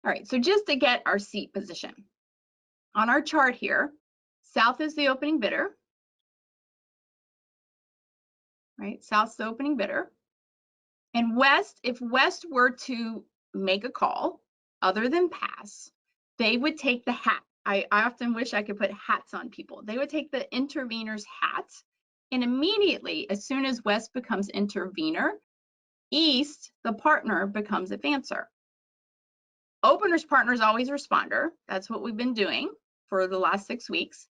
All right, so just to get our seat position. On our chart here, south is the opening bidder, right? South's the opening bidder. And west, if west were to make a call other than pass, they would take the hat. I often wish I could put hats on people. They would take the intervener's hat, and immediately, as soon as west becomes intervener, east, the partner, becomes advancer. Opener's partner is always responder. That's what we've been doing for the last 6 weeks.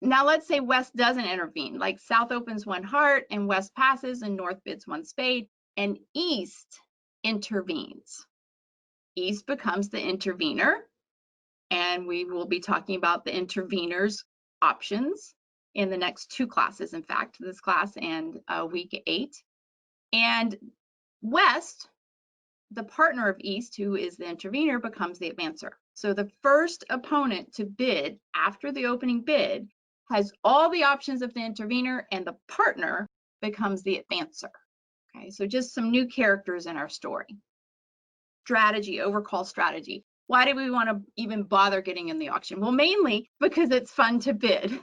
Now let's say west doesn't intervene, like south opens one heart and west passes and north bids one spade, and east intervenes. East becomes the intervener, and we will be talking about the intervener's options in the next 2 classes, in fact, this class and week 8. And west, the partner of east, who is the intervener, becomes the advancer. So the first opponent to bid after the opening bid has all the options of the intervener, and the partner becomes the advancer. Okay, so just some new characters in our story. Strategy, overcall strategy. Why do we want to even bother getting in the auction? Well, mainly because it's fun to bid.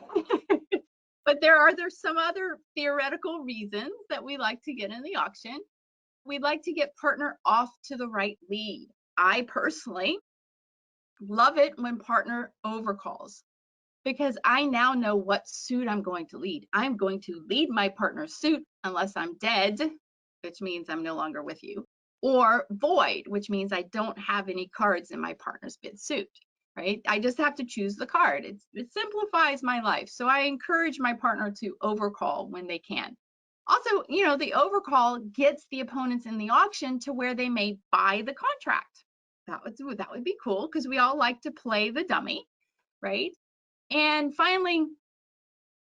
But there's some other theoretical reasons that we like to get in the auction. We'd like to get partner off to the right lead. I personally love it when partner overcalls, because I now know what suit I'm going to lead. I'm going to lead my partner's suit unless I'm dead, which means I'm no longer with you, or void, which means I don't have any cards in my partner's bid suit, right? I just have to choose the card. It simplifies my life. So I encourage my partner to overcall when they can. Also, the overcall gets the opponents in the auction to where they may buy the contract. That would be cool, because we all like to play the dummy, right? And finally,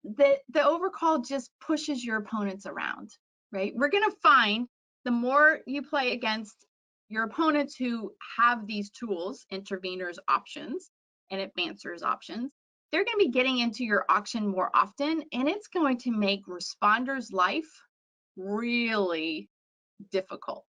the overcall just pushes your opponents around, right? We're going to find the more you play against your opponents who have these tools, interveners options and advancers options, they're going to be getting into your auction more often, and it's going to make responders' life really difficult.